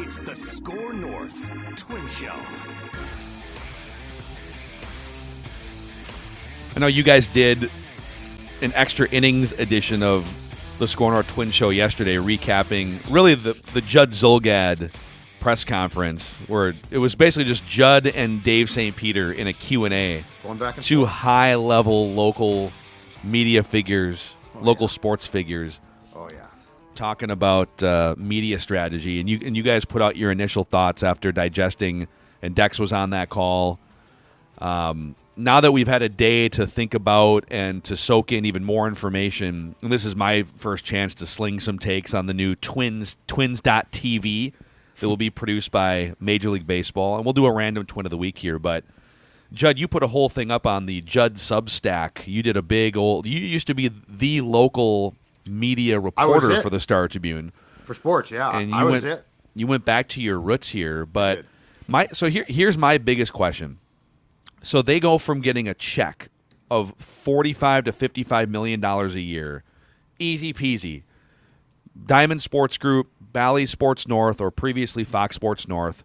It's the SKOR North Twins Show. I know you guys did an extra innings edition of the SKOR North Twins Show yesterday, recapping really the Judd Zulgad press conference, where it was basically just Judd and Dave St. Peter in a Q&A. Going back and two forth. high-level local media figures, local sports figures. Oh, yeah. Talking about media strategy, and you guys put out your initial thoughts after digesting, and Dex was on that call. Now that we've had a day to think about and to soak in even more information, and this is my first chance to sling some takes on the new Twins.tv that will be produced by Major League Baseball, and we'll do a random Twin of the Week here. But Judd, you put a whole thing up on the Judd Substack. You did a big you used to be the local media reporter for the Star Tribune for sports. Yeah, and I was it. You went back to your roots here, but here's my biggest question. So they go from getting a check of $45 to $55 million a year, easy peasy. Diamond Sports Group, Bally Sports North, or previously Fox Sports North,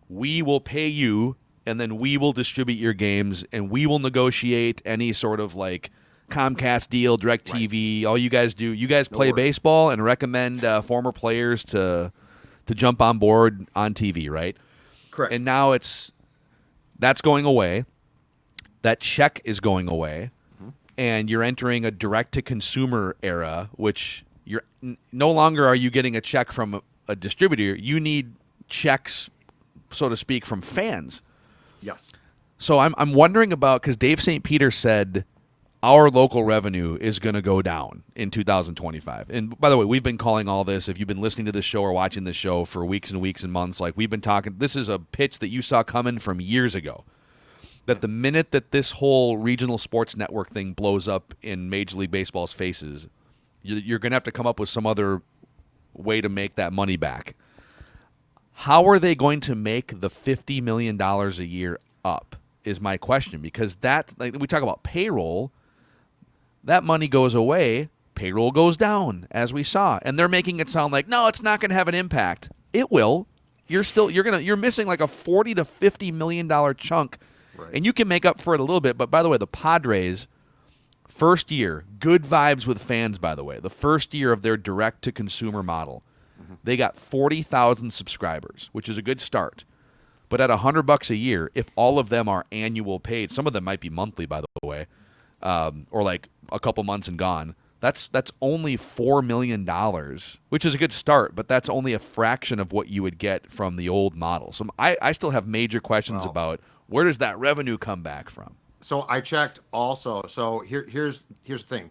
we will pay you, and then we will distribute your games, and we will negotiate any sort of like Comcast deal, DirecTV. Right. All you guys do, you guys play baseball and recommend former players to jump on board on TV, right? Correct. And now that's going away. That check is going away, and you're entering a direct-to-consumer era, which you're no longer are you getting a check from a distributor. You need checks, so to speak, from fans. Yes. So I'm wondering about, because Dave St. Peter said our local revenue is going to go down in 2025. And by the way, we've been calling all this, if you've been listening to this show or watching this show for weeks and weeks and months, like we've been talking, this is a pitch that you saw coming from years ago, that the minute that this whole regional sports network thing blows up in Major League Baseball's faces, you're going to have to come up with some other way to make that money back. How are they going to make the $50 million a year up is my question, because that, like we talk about payroll, that money goes away, payroll goes down, as we saw. And they're making it sound like, no, it's not going to have an impact. It will. You're missing like a $40 to $50 million chunk, right. And you can make up for it a little bit. But by the way, the Padres, first year, good vibes with fans, by the way, the first year of their direct-to-consumer model, they got 40,000 subscribers, which is a good start. But at $100 a year, if all of them are annual paid, some of them might be monthly, by the way, or like a couple months and gone, that's only $4 million, which is a good start, but that's only a fraction of what you would get from the old model. So I still have major questions about where does that revenue come back from? So I checked also. So here's the thing.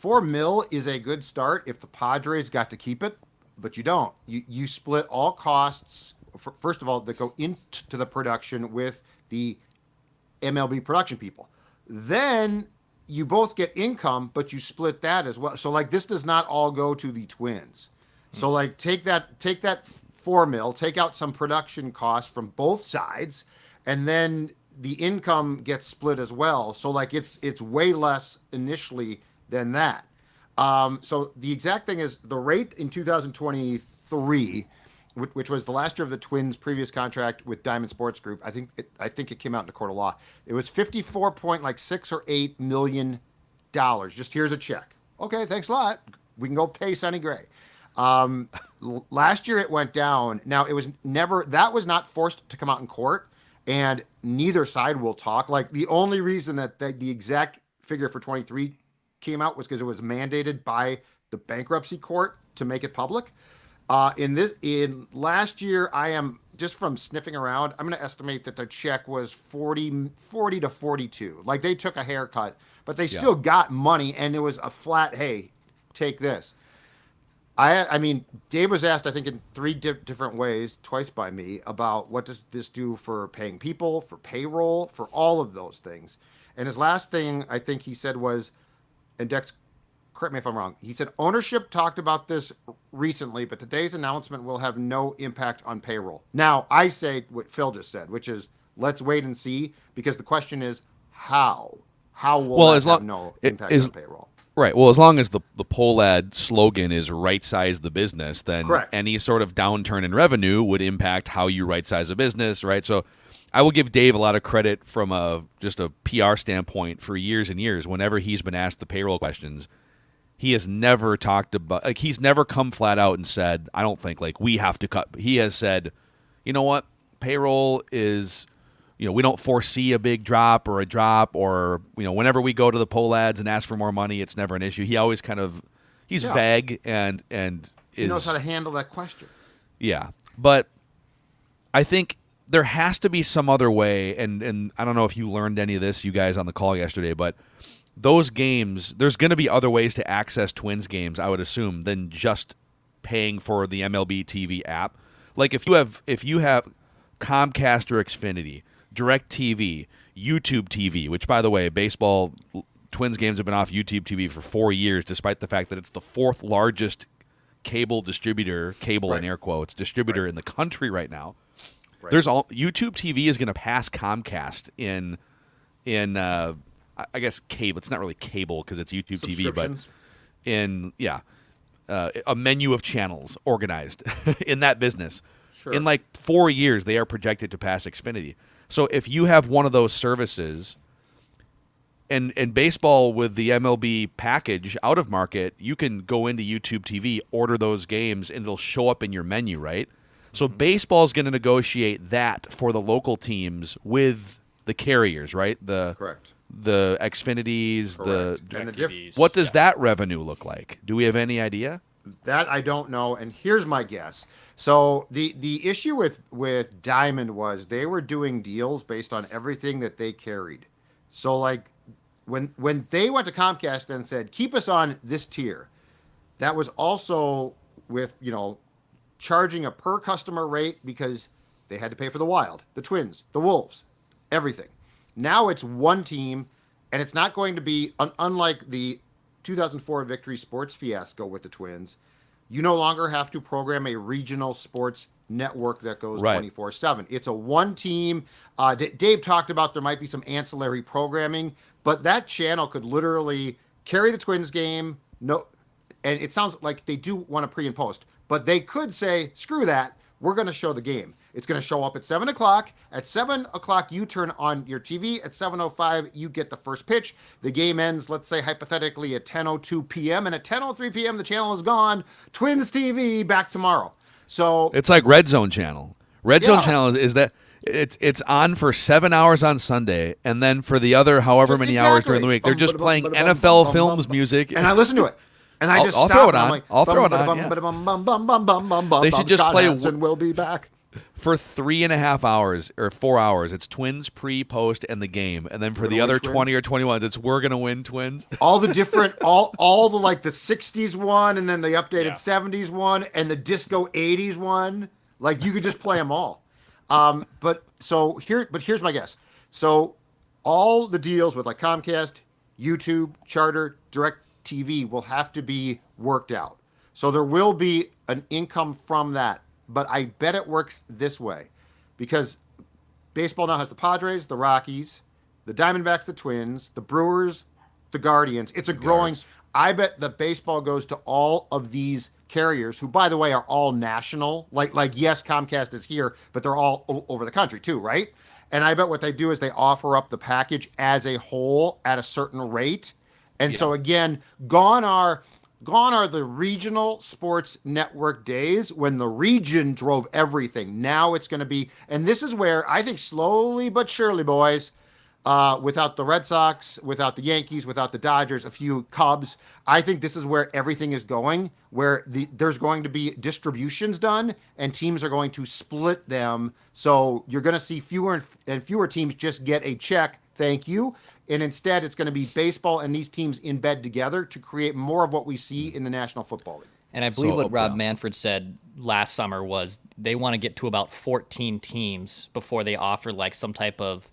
$4 million is a good start if the Padres got to keep it, but you don't. You split all costs, first of all, that go into the production with the MLB production people. Then you both get income, but you split that as well. So like this does not all go to the Twins. So like take that $4 million, take out some production costs from both sides, and then the income gets split as well. So like it's way less initially than that. So the exact thing is the rate in 2023, which was the last year of the Twins' previous contract with Diamond Sports Group. I think it came out in a court of law. It was $54.6 or $8 million. Just here's a check. Okay, thanks a lot. We can go pay Sonny Gray. Last year it went down. Now that was not forced to come out in court, and neither side will talk. Like the only reason that the exact figure for 23 came out was because it was mandated by the bankruptcy court to make it public. In last year, I am just from sniffing around, I'm going to estimate that the check was 40 to 42. Like they took a haircut, but they still got money, and it was a flat, hey, take this. I mean, Dave was asked, I think, in three different ways, twice by me, about what does this do for paying people, for payroll, for all of those things. And his last thing I think he said was, and Dex, correct me if I'm wrong, he said ownership talked about this recently, but today's announcement will have no impact on payroll. Now, I say what Phil just said, which is let's wait and see, because the question is how. How will that have no impact on payroll? Right. Well, as long as the poll ad slogan is right size the business, then Correct. any sort of downturn in revenue would impact how you right size a business, right? So I will give Dave a lot of credit from just a PR standpoint for years and years. Whenever he's been asked the payroll questions, he has never talked about, like, he's never come flat out and said, I don't think, like, we have to cut. He has said, you know what, payroll is, we don't foresee a big drop, or, whenever we go to the poll ads and ask for more money, it's never an issue. He always he's vague and he knows how to handle that question. Yeah. But I think there has to be some other way, and I don't know if you learned any of this, you guys on the call yesterday, but those games, there's going to be other ways to access Twins games, I would assume, than just paying for the MLB TV app. Like if you have Comcast or Xfinity, DirecTV, YouTube TV, which, by the way, baseball Twins games have been off YouTube TV for 4 years, despite the fact that it's the fourth largest cable distributor, in air quotes, distributor in the country right now. Right. YouTube TV is going to pass Comcast in I guess cable. It's not really cable because it's YouTube TV, but a menu of channels organized in that business. Sure. In like 4 years, they are projected to pass Xfinity. So if you have one of those services, and baseball with the MLB package out of market, you can go into YouTube TV, order those games, and it'll show up in your menu, right? So baseball is going to negotiate that for the local teams with the carriers, right? Correct. The Xfinities, what does that revenue look like? Do we have any idea? That I don't know, and here's my guess. So the issue with Diamond was they were doing deals based on everything that they carried. So like when they went to Comcast and said, keep us on this tier, that was also with, charging a per customer rate because they had to pay for the Wild, the Twins, the Wolves, everything. Now it's one team, and it's not going to be, unlike the 2004 Victory Sports fiasco with the Twins, you no longer have to program a regional sports network that goes 24/7. It's a one team. Dave talked about there might be some ancillary programming, but that channel could literally carry the Twins game. No, and it sounds like they do want to pre and post, but they could say, screw that. We're going to show the game. It's going to show up at 7 o'clock. At 7 o'clock, you turn on your TV. At 7:05, you get the first pitch. The game ends, let's say, hypothetically, at 10:02 p.m. And at 10:03 p.m., the channel is gone. Twins TV, back tomorrow. So it's like Red Zone Channel. Red Zone Channel is that it's on for 7 hours on Sunday, and then for the other however many hours during the week, they're just playing NFL films music. And I listen to it. And I I'll throw it on. I'll throw it on. They should just play. And we'll be back for 3.5 hours or 4 hours. It's Twins pre, post, and the game, and then for the other 20 or 21, it's we're gonna win Twins. All the different, all the like the '60s one, and then the updated '70s one, and the disco '80s one. Like you could just play them all. But here's my guess. So all the deals with like Comcast, YouTube, Charter, DirecTV will have to be worked out. So there will be an income from that. But I bet it works this way because baseball now has the Padres, the Rockies, the Diamondbacks, the Twins, the Brewers, the Guardians. It's a growing. I bet the baseball goes to all of these carriers who, by the way, are all national. Like yes, Comcast is here, but they're all over the country too, right? And I bet what they do is they offer up the package as a whole at a certain rate. And so again, gone are the regional sports network days when the region drove everything. Now it's going to be, and this is where I think slowly but surely, boys, without the Red Sox, without the Yankees, without the Dodgers, a few Cubs, I think this is where everything is going, where there's going to be distributions done and teams are going to split them. So you're going to see fewer and fewer teams just get a check. Thank you. And instead, it's going to be baseball and these teams in bed together to create more of what we see in the National Football League. And I believe what Rob Manfred said last summer was they want to get to about 14 teams before they offer like some type of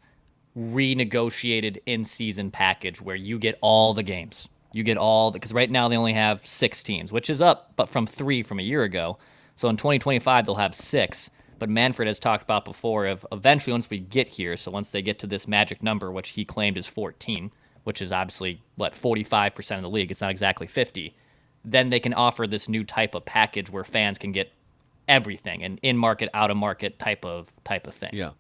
renegotiated in-season package where you get all the games. You get all, because right now they only have 6 teams, which is up, but from 3 from a year ago. So in 2025, they'll have 6. But Manfred has talked about before of eventually once we get here, so once they get to this magic number, which he claimed is 14, which is obviously, 45% of the league. It's not exactly 50. Then they can offer this new type of package where fans can get everything, an in-market, out-of-market type of thing. Yeah.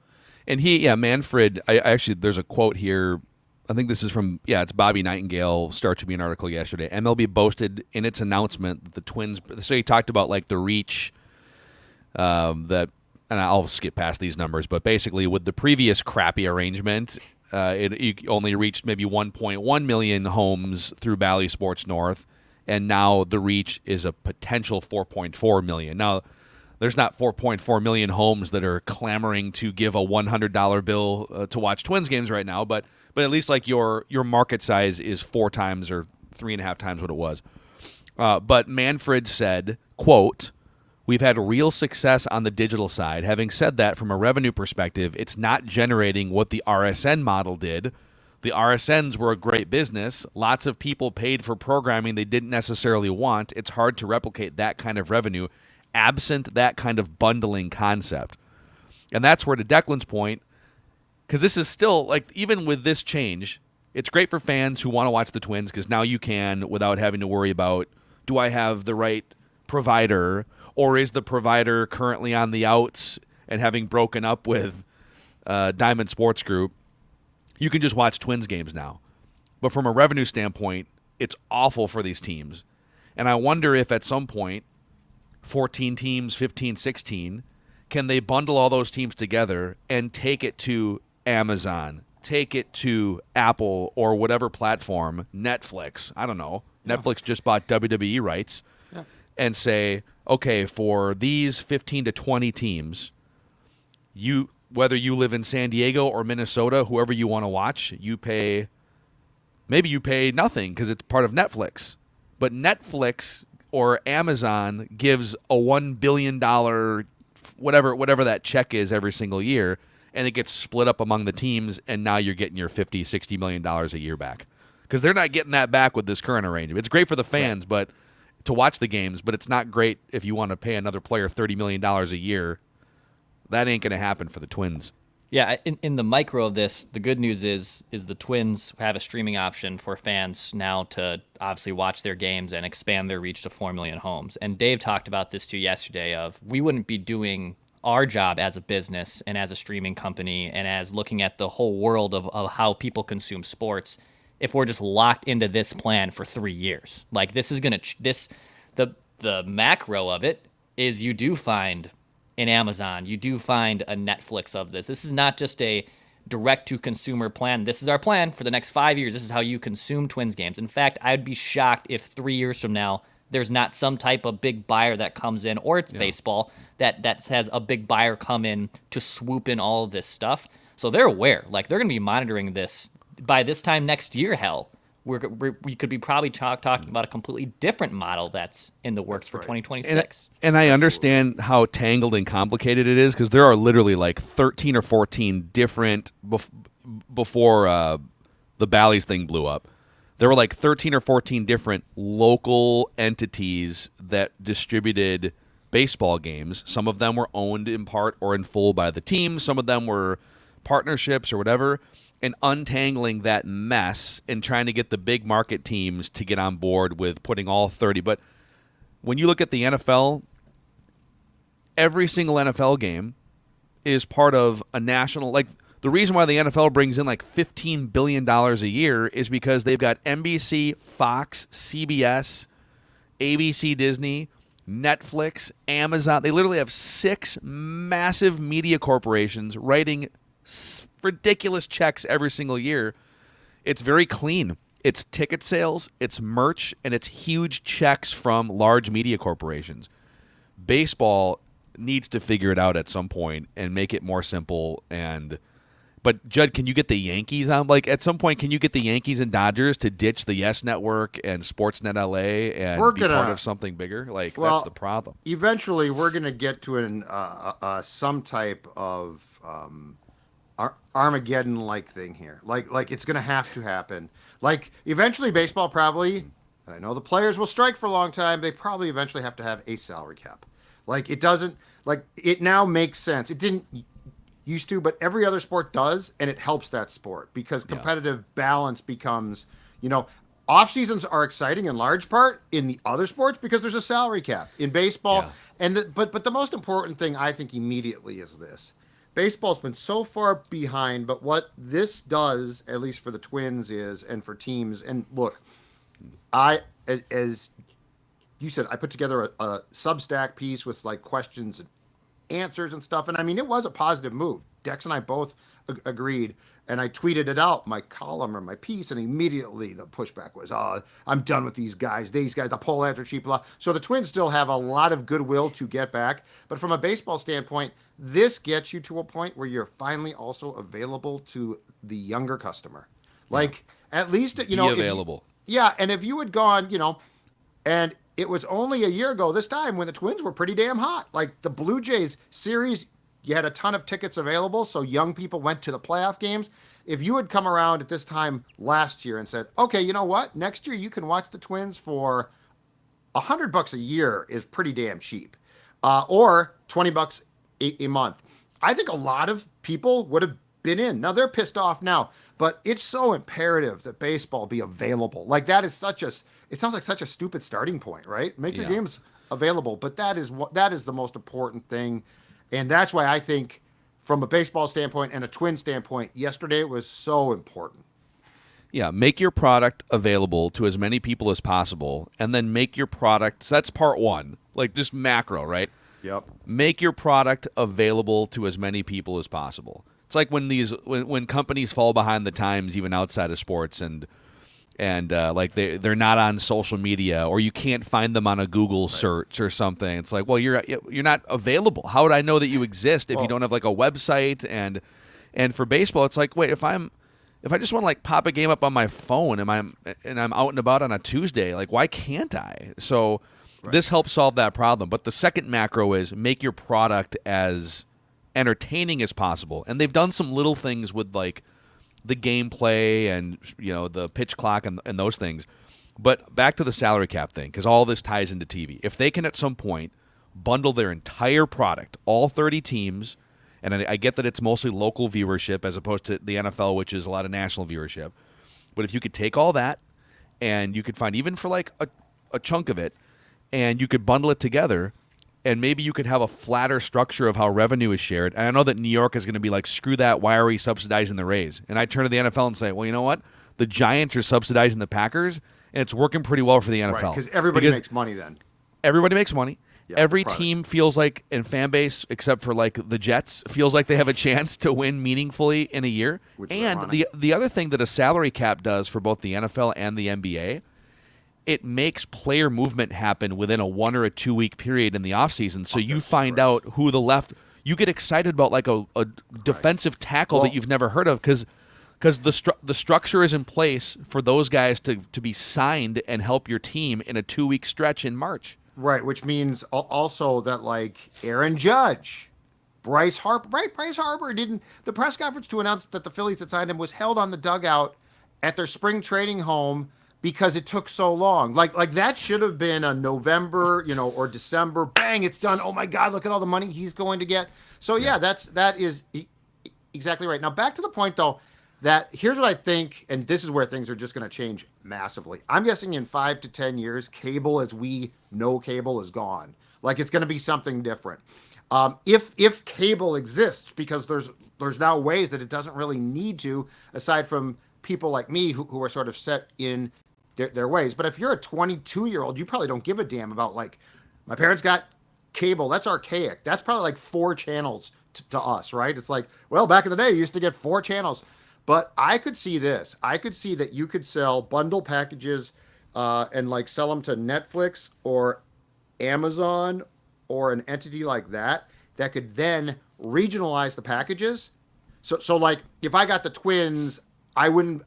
And Manfred, I actually, there's a quote here. I think this is from, it's Bobby Nightingale, Star Tribune article yesterday. MLB boasted in its announcement that the Twins, so he talked about like the reach that, and I'll skip past these numbers, but basically with the previous crappy arrangement, it only reached maybe 1.1 million homes through Bally Sports North, and now the reach is a potential 4.4 million. Now, there's not 4.4 million homes that are clamoring to give a $100 bill to watch Twins games right now, but at least like your market size is 4 times or 3.5 times what it was. But Manfred said, quote, "We've had real success on the digital side. Having said that, from a revenue perspective, it's not generating what the RSN model did. The RSNs were a great business. Lots of people paid for programming they didn't necessarily want. It's hard to replicate that kind of revenue absent that kind of bundling concept." And that's where, to Declan's point, because this is still, like, even with this change, it's great for fans who want to watch the Twins because now you can without having to worry about, do I have the right provider, or is the provider currently on the outs and having broken up with Diamond Sports Group? You can just watch Twins games now. But from a revenue standpoint, it's awful for these teams. And I wonder if at some point, 14 teams, 15, 16, can they bundle all those teams together and take it to Amazon, take it to Apple or whatever platform, Netflix, I don't know. Yeah. Netflix just bought WWE rights, and say, okay, for these 15 to 20 teams, whether you live in San Diego or Minnesota, whoever you want to watch, maybe you pay nothing because it's part of Netflix. But Netflix or Amazon gives a $1 billion, whatever that check is every single year, and it gets split up among the teams, and now you're getting your $50, $60 million a year back. Because they're not getting that back with this current arrangement. It's great for the fans, but to watch the games, but it's not great if you want to pay another player $30 million a year. That ain't going to happen for the Twins. Yeah, in the micro of this, the good news is the Twins have a streaming option for fans now to obviously watch their games and expand their reach to 4 million homes. And Dave talked about this too yesterday of we wouldn't be doing our job as a business and as a streaming company and as looking at the whole world of how people consume sports if we're just locked into this plan for 3 years. Like this is going to the macro of it is you do find in Amazon, you do find a Netflix of this. This is not just a direct-to-consumer plan. This is our plan for the next 5 years. This is how you consume Twins games. In fact, I'd be shocked if 3 years from now there's not some type of big buyer that comes in, or it's baseball, that has a big buyer come in to swoop in all of this stuff. So they're aware. Like, they're going to be monitoring this. By this time next year, hell, we could be probably talking about a completely different model that's in the works for 2026. And I understand how tangled and complicated it is because there are literally like 13 or 14 different, before the Bally's thing blew up, there were like 13 or 14 different local entities that distributed baseball games. Some of them were owned in part or in full by the team. Some of them were partnerships or whatever. And untangling that mess and trying to get the big market teams to get on board with putting all 30. But when you look at the NFL, every single NFL game is part of a national, like the reason why the NFL brings in like $15 billion a year is because they've got NBC, Fox, CBS, ABC, Disney, Netflix, Amazon. They literally have 6 massive media corporations writing ridiculous checks every single year. It's very clean. It's ticket sales, it's merch, and it's huge checks from large media corporations. Baseball needs to figure it out at some point and make it more simple. But Judd, can you get the Yankees on? Like at some point, can you get the Yankees and Dodgers to ditch the Yes Network and Sportsnet LA and be part of something bigger? Like that's the problem. Eventually, we're gonna get to some type of Armageddon-like thing here. Like it's going to have to happen. Like eventually baseball probably, and I know the players will strike for a long time, they probably eventually have to have a salary cap. Like it doesn't, like it now makes sense. It didn't used to, but every other sport does, and it helps that sport because competitive balance becomes, off seasons are exciting in large part in the other sports because there's a salary cap in baseball. Yeah. But the most important thing I think immediately is this. Baseball's been so far behind, but what this does, at least for the Twins and for teams, and look, as you said, I put together a Substack piece with like questions and answers and stuff. And I mean, it was a positive move. Dex and I both agreed. And I tweeted it out, my column or my piece, and immediately the pushback was, I'm done with these guys. The poll ads are cheap, blah. So the Twins still have a lot of goodwill to get back. But from a baseball standpoint, this gets you to a point where you're finally also available to the younger customer. Like, at least, Be available. And if you had gone, and it was only a year ago this time when the Twins were pretty damn hot. Like, the Blue Jays series, you had a ton of tickets available, so young people went to the playoff games. If you had come around at this time last year and said, okay, you know what? Next year you can watch the Twins for $100 a year is pretty damn cheap, or $20 a month. I think a lot of people would have been in. Now they're pissed off now, but it's so imperative that baseball be available. Like that is it sounds like such a stupid starting point, right? Make your games available, but that is the most important thing. And that's why I think from a baseball standpoint and a Twin standpoint, yesterday was so important. Yeah, make your product available to as many people as possible, and then make your product, so that's part one, like just macro, right? Yep. Make your product available to as many people as possible. It's like when companies fall behind the times, even outside of sports, and like they're not on social media, or you can't find them on a Google search or something. It's like, well, you're not available. How would I know that you exist if you don't have like a website? And for baseball, it's like, wait, if I just want to like pop a game up on my phone and I'm out and about on a Tuesday, like why can't I? So this helps solve that problem. But the second macro is make your product as entertaining as possible. And they've done some little things with like the gameplay and the pitch clock and those things. But back to the salary cap thing, because all this ties into TV. If they can at some point bundle their entire product, all 30 teams, and I get that it's mostly local viewership as opposed to the NFL, which is a lot of national viewership. But if you could take all that and you could find even for like a chunk of it, and you could bundle it together, and maybe you could have a flatter structure of how revenue is shared. And I know that New York is going to be like, screw that, why are we subsidizing the Rays? And I turn to the NFL and say, well, you know what? The Giants are subsidizing the Packers, and it's working pretty well for the NFL. Right, because everybody makes money then. Everybody makes money. Yeah, every team feels like, and fan base, except for like the Jets, feels like they have a chance to win meaningfully in a year. And the other thing that a salary cap does for both the NFL and the NBA, it makes player movement happen within a 1 or a 2 week period in the offseason. So you find out who you get excited about like a defensive tackle that you've never heard of because the structure is in place for those guys to be signed and help your team in a 2 week stretch in March. Right, which means also that like Aaron Judge, Bryce Harper didn't, the press conference to announce that the Phillies had signed him was held on the dugout at their spring training home because it took so long. Like that should have been a November, or December. Bang, it's done. Oh my God, look at all the money he's going to get. So that is exactly right. Now back to the point though, that here's what I think, and this is where things are just going to change massively. I'm guessing in 5 to 10 years, cable as we know cable is gone. Like it's going to be something different. If cable exists, because there's now ways that it doesn't really need to, aside from people like me who are sort of set in their ways. But if you're a 22-year-old, you probably don't give a damn about like, my parents got cable. That's archaic. That's probably like 4 channels to us, right? It's like, well, back in the day, you used to get 4 channels. But I could see this. I could see that you could sell bundle packages and like sell them to Netflix or Amazon or an entity like that could then regionalize the packages. So like if I got the Twins, I would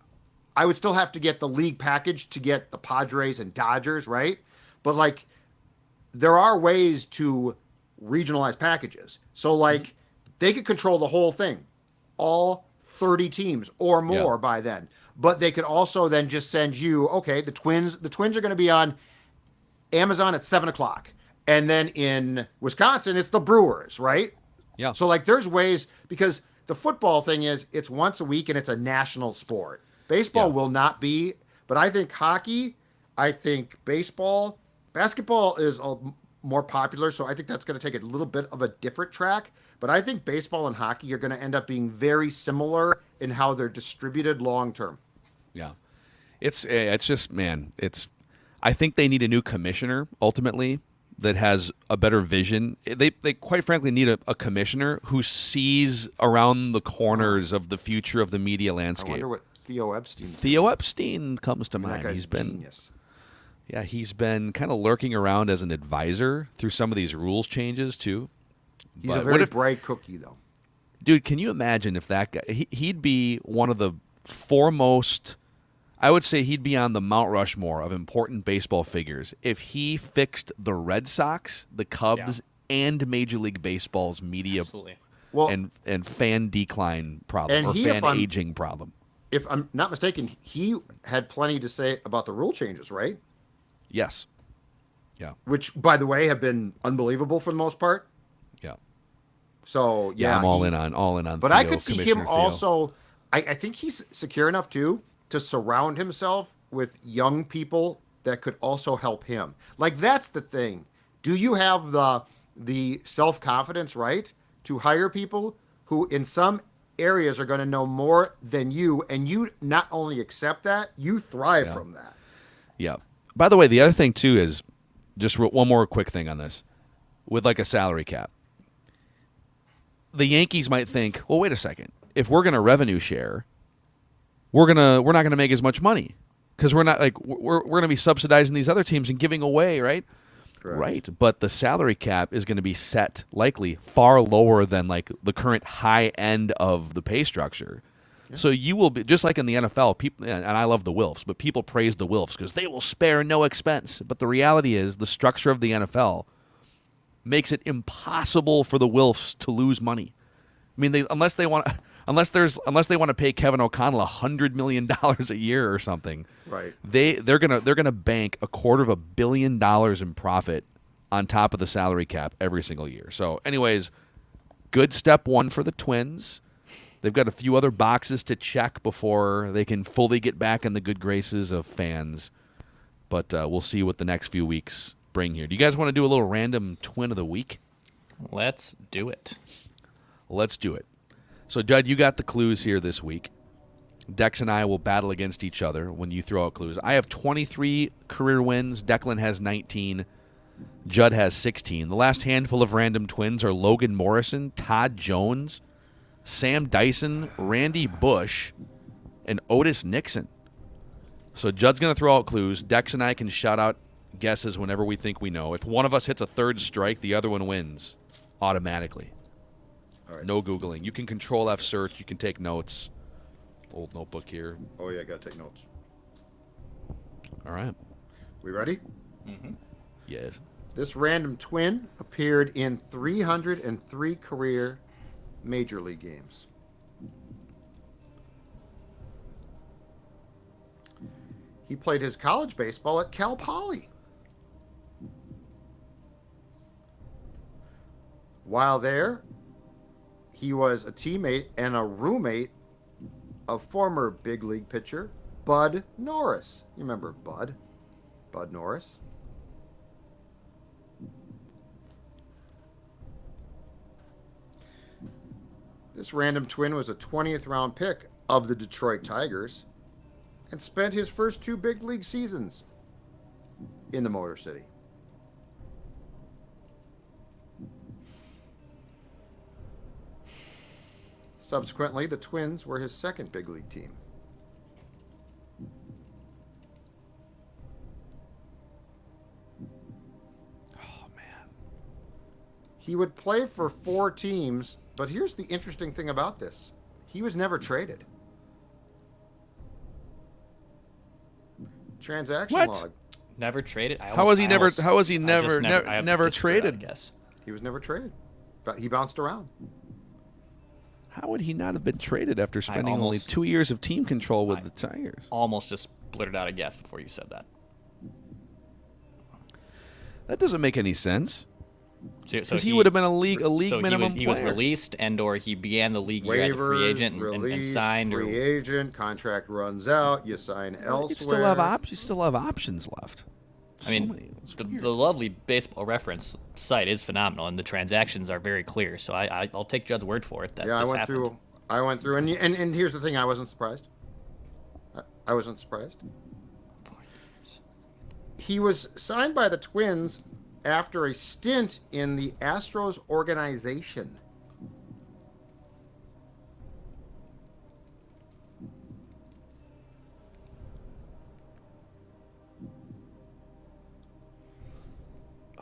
still have to get the league package to get the Padres and Dodgers, right? But like there are ways to regionalize packages. So like they could control the whole thing, all 30 teams or more by then. But they could also then just send you, okay, the Twins are going to be on Amazon at 7:00. And then in Wisconsin, it's the Brewers, right? Yeah. So like there's ways, because the football thing is it's once a week and it's a national sport. Baseball will not be, but I think hockey, I think baseball, basketball is more popular, so I think that's going to take a little bit of a different track. But I think baseball and hockey are going to end up being very similar in how they're distributed long term. Yeah, it's just, man, I think they need a new commissioner ultimately that has a better vision. They quite frankly need a commissioner who sees around the corners of the future of the media landscape. I wonder what Theo Epstein comes to mind. He's been genius. Yeah, he's been kind of lurking around as an advisor through some of these rules changes too. He's a very bright cookie, though. Dude, can you imagine if that guy, he'd be one of the foremost, I would say he'd be on the Mount Rushmore of important baseball figures if he fixed the Red Sox, the Cubs, and Major League Baseball's media and fan decline problem or fan aging problem. If I'm not mistaken, he had plenty to say about the rule changes, right? Yes. Yeah. Which, by the way, have been unbelievable for the most part. Yeah. So yeah, I'm all in on. But Theo, I could see him also. I think he's secure enough too to surround himself with young people that could also help him. Like, that's the thing. Do you have the self-confidence, right, to hire people who in some areas are going to know more than you, and you not only accept that, you thrive from that. Yeah. By the way, the other thing too is just one more quick thing on this with like a salary cap. The Yankees might think, well, wait a second. If we're going to revenue share, we're not going to make as much money because we're going to be subsidizing these other teams and giving away, right? Correct. Right. But the salary cap is going to be set likely far lower than like the current high end of the pay structure. Yeah. So you will be just like in the NFL. People, and I love the Wilfs, but people praise the Wilfs because they will spare no expense. But the reality is the structure of the NFL makes it impossible for the Wilfs to lose money. I mean, unless they want to pay Kevin O'Connell $100 million a year or something, right? They're gonna bank $250 million in profit on top of the salary cap every single year. So, anyways, good step one for the Twins. They've got a few other boxes to check before they can fully get back in the good graces of fans. But we'll see what the next few weeks bring here. Do you guys want to do a little random Twin of the Week? Let's do it. Let's do it. So, Judd, you got the clues here this week. Dex and I will battle against each other when you throw out clues. I have 23 career wins. Declan has 19. Judd has 16. The last handful of random Twins are Logan Morrison, Todd Jones, Sam Dyson, Randy Bush, and Otis Nixon. So Judd's going to throw out clues. Dex and I can shout out guesses whenever we think we know. If one of us hits a third strike, the other one wins automatically. All right. No Googling. You can Control F search. You can take notes. Old notebook here. Oh, yeah, I got to take notes. All right. We ready? Mm-hmm. Yes. This random twin appeared in 303 career Major League games. He played his college baseball at Cal Poly. While there, he was a teammate and a roommate of former big league pitcher Bud Norris. You remember Bud? Bud Norris. This random twin was a 20th round pick of the Detroit Tigers and spent his first 2 big league seasons in the Motor City. Subsequently, the Twins were his second big league team. Oh, man. He would play for 4 teams, but here's the interesting thing about this. He was never traded. Transaction log. Never traded. How was he never traded? I guess. He was never traded. But he bounced around. How would he not have been traded after spending only 2 years of team control with the Tigers? Almost just blurted out a guess before you said that. That doesn't make any sense. Because he would have been a league minimum he player. was released, or he began the league year as a free agent and signed. Free agent, contract runs out, you sign elsewhere. You still have options left. I mean, the lovely Baseball Reference site is phenomenal, and the transactions are very clear. So I'll take Judd's word for it that this happened. I went through, and here's the thing: I wasn't surprised. I wasn't surprised. He was signed by the Twins after a stint in the Astros organization.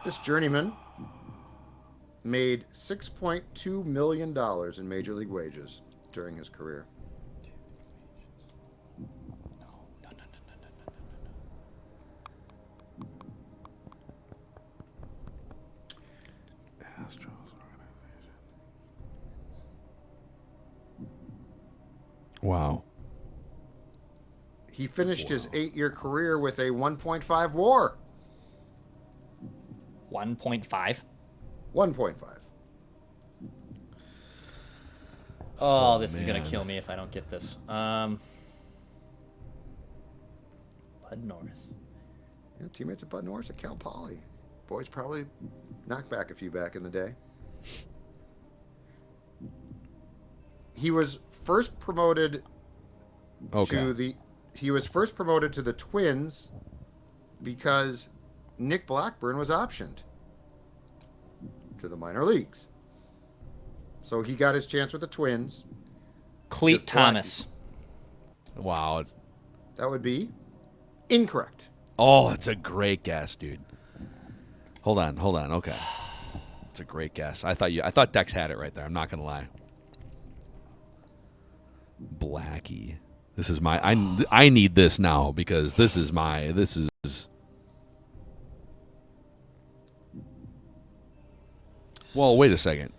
This journeyman made $6.2 million in Major League wages during his career. Wow. He finished his 8-year career with a 1.5 WAR. 1.5? 1.5. Oh, this is going to kill me if I don't get this. Bud Norris. Yeah, teammates of Bud Norris at Cal Poly. Boys probably knocked back a few back in the day. He was first promoted to the Twins because Nick Blackburn was optioned to the minor leagues. So he got his chance with the Twins. Cleat Thomas. Wow. That would be incorrect. Oh, it's a great guess, dude. Hold on. Okay. It's a great guess. I thought Dex had it right there. I'm not going to lie. Blackie. This is my I need this now because this is Well, wait a second.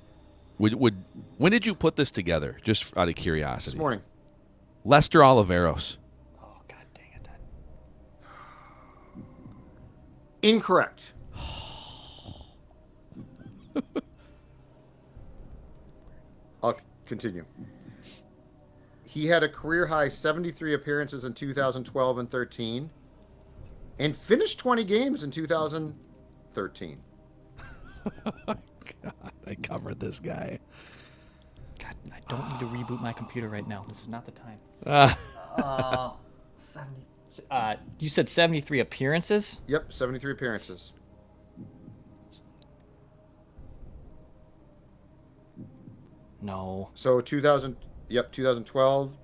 When did you put this together? Just out of curiosity. This morning. Lester Oliveros. Oh, god dang it. Incorrect. I'll continue. He had a career high 73 appearances in 2012 and 13 and finished 20 games in 2013. God, I covered this guy. God, I don't need to reboot my computer right now. This is not the time. 70. You said 73 appearances? Yep, 73 appearances. No. So 2012.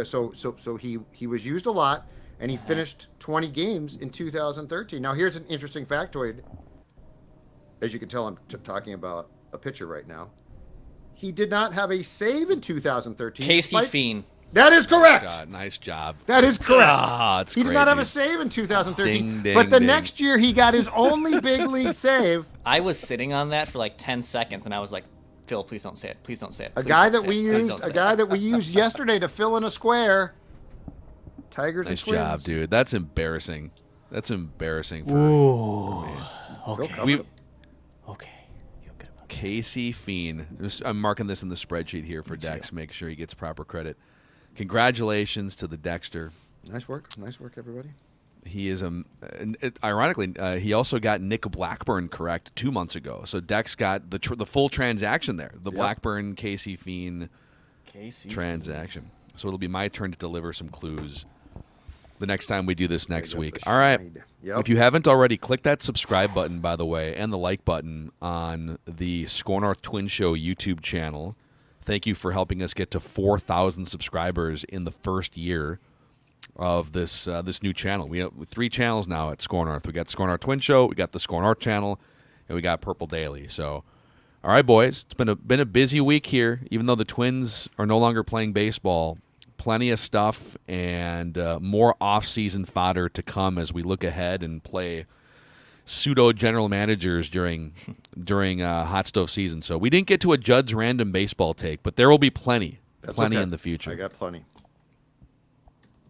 So he was used a lot, and he finished 20 games in 2013. Now here's an interesting factoid. As you can tell, I'm talking about a pitcher right now. He did not have a save in 2013. Casey Fiend. That is correct. Nice job. That is correct. He did not have a save in 2013. Ding, but the ding. next year, he got his only big league save. I was sitting on that for like 10 seconds, and I was like, Phil, please don't say it. Please don't say it. A guy that we used yesterday to fill in a square. Tigers and Nice Twins. job, dude. That's embarrassing. That's embarrassing for me. Okay. Okay. Feel good about that. Casey Fiend. I'm marking this in the spreadsheet here for Dex. Make sure he gets proper credit. Congratulations to the Dexter. Nice work, everybody. He is ironically, he also got Nick Blackburn correct 2 months ago. So Dex got the full transaction there, the Blackburn Casey Fiend transaction. So it'll be my turn to deliver some clues the next time we do this next week. All right. Yep. If you haven't already, click that subscribe button, by the way, and the like button on the SKOR North Twins Show YouTube channel. Thank you for helping us get to 4,000 subscribers in the first year of this new channel. We have 3 channels now at SKOR North. We got SKOR North Twin Show, we got the SKOR North channel, and we got Purple Daily. So, all right, boys, it's been a busy week here. Even though the Twins are no longer playing baseball, plenty of stuff and more off-season fodder to come as we look ahead and play pseudo general managers during hot stove season. So we didn't get to a Judd's random baseball take, but there will be plenty okay. in the future. I got plenty.